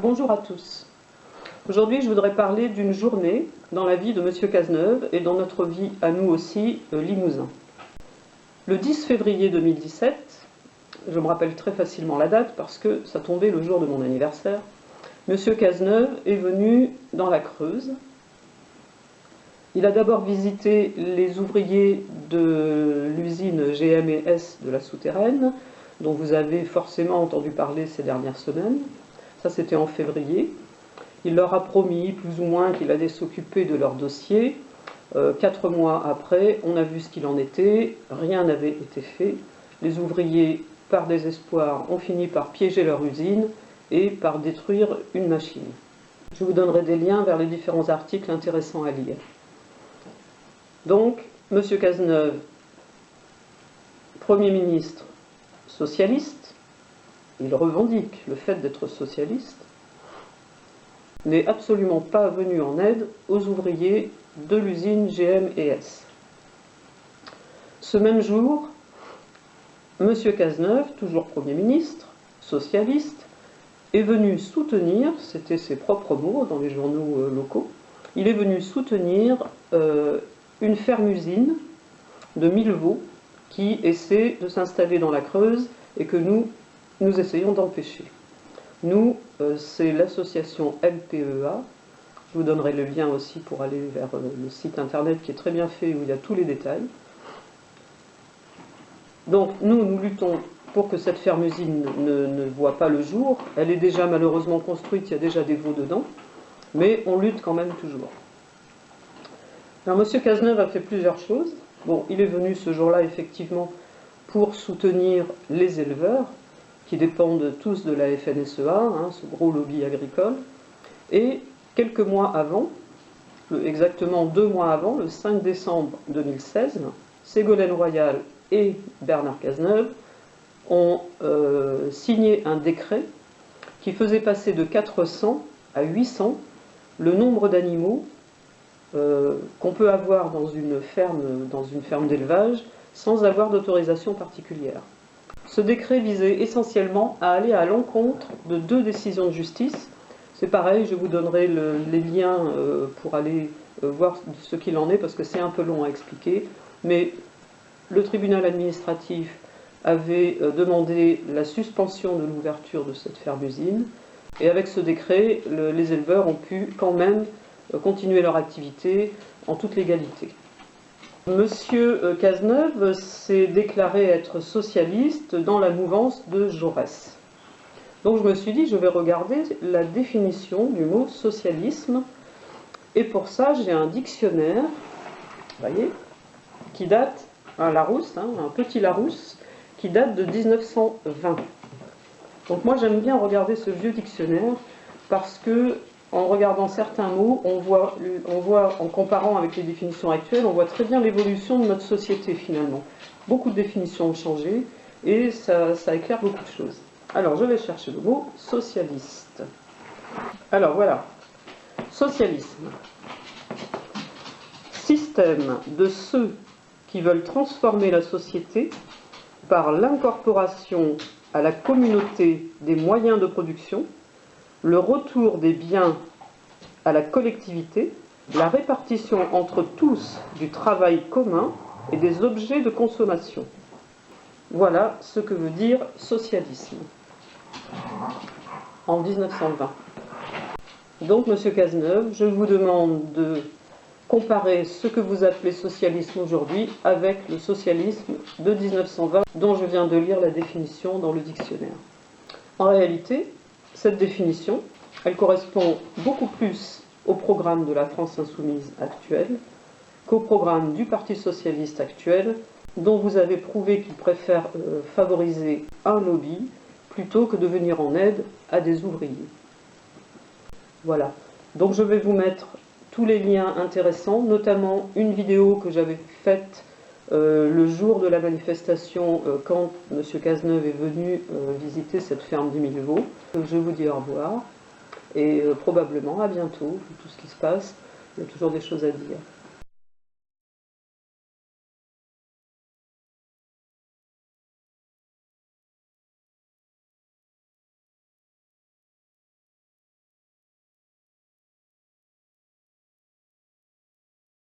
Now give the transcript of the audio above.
Bonjour à tous. Aujourd'hui, je voudrais parler d'une journée dans la vie de M. Cazeneuve et dans notre vie à nous aussi, Limousin. Le 10 février 2017, je me rappelle très facilement la date parce que ça tombait le jour de mon anniversaire, M. Cazeneuve est venu dans la Creuse. Il a d'abord visité les ouvriers de l'usine GM&S de la Souterraine, dont vous avez forcément entendu parler ces dernières semaines. Ça, c'était en février. Il leur a promis, plus ou moins, qu'il allait s'occuper de leur dossier. 4 mois après, on a vu ce qu'il en était. Rien n'avait été fait. Les ouvriers, par désespoir, ont fini par piéger leur usine et par détruire une machine. Je vous donnerai des liens vers les différents articles intéressants à lire. Donc, M. Cazeneuve, Premier ministre socialiste, il revendique le fait d'être socialiste, n'est absolument pas venu en aide aux ouvriers de l'usine GM&S. Ce même jour, M. Cazeneuve, toujours Premier ministre, socialiste, est venu soutenir, c'était ses propres mots dans les journaux locaux, il est venu soutenir une ferme-usine de 1000 veaux qui essaie de s'installer dans la Creuse et que nous essayons d'empêcher. Nous, c'est l'association LPEA. Je vous donnerai le lien aussi pour aller vers le site internet qui est très bien fait, où il y a tous les détails. Donc nous luttons pour que cette ferme-usine ne voit pas le jour. Elle est déjà malheureusement construite, il y a déjà des veaux dedans, mais on lutte quand même toujours. Alors M. Cazeneuve a fait plusieurs choses. Bon, il est venu ce jour-là effectivement pour soutenir les éleveurs, qui dépendent tous de la FNSEA, ce gros lobby agricole. Et quelques mois avant, exactement 2 mois avant, le 5 décembre 2016, Ségolène Royal et Bernard Cazeneuve ont signé un décret qui faisait passer de 400 à 800 le nombre d'animaux qu'on peut avoir dans une ferme d'élevage sans avoir d'autorisation particulière. Ce décret visait essentiellement à aller à l'encontre de 2 décisions de justice. C'est pareil, je vous donnerai les liens pour aller voir ce qu'il en est, parce que c'est un peu long à expliquer. Mais le tribunal administratif avait demandé la suspension de l'ouverture de cette ferme-usine. Et avec ce décret, les éleveurs ont pu quand même continuer leur activité en toute légalité. Monsieur Cazeneuve s'est déclaré être socialiste dans la mouvance de Jaurès. Donc je me suis dit, je vais regarder la définition du mot socialisme. Et pour ça, j'ai un dictionnaire, vous voyez, qui date, un Larousse, un petit Larousse, qui date de 1920. Donc moi j'aime bien regarder ce vieux dictionnaire parce que en regardant certains mots, on voit, en comparant avec les définitions actuelles, on voit très bien l'évolution de notre société finalement. Beaucoup de définitions ont changé et ça éclaire beaucoup de choses. Alors je vais chercher le mot socialiste. Alors voilà, socialisme. Système de ceux qui veulent transformer la société par l'incorporation à la communauté des moyens de production, le retour des biens à la collectivité, la répartition entre tous du travail commun et des objets de consommation. Voilà ce que veut dire socialisme en 1920. Donc, M. Cazeneuve, je vous demande de comparer ce que vous appelez socialisme aujourd'hui avec le socialisme de 1920, dont je viens de lire la définition dans le dictionnaire. En réalité, cette définition, elle correspond beaucoup plus au programme de la France insoumise actuelle qu'au programme du Parti socialiste actuel, dont vous avez prouvé qu'il préfère favoriser un lobby plutôt que de venir en aide à des ouvriers. Voilà. Donc je vais vous mettre tous les liens intéressants, notamment une vidéo que j'avais faite le jour de la manifestation quand M. Cazeneuve est venu visiter cette ferme du Milleveau. Je vous dis au revoir et probablement à bientôt, vu tout ce qui se passe, il y a toujours des choses à dire.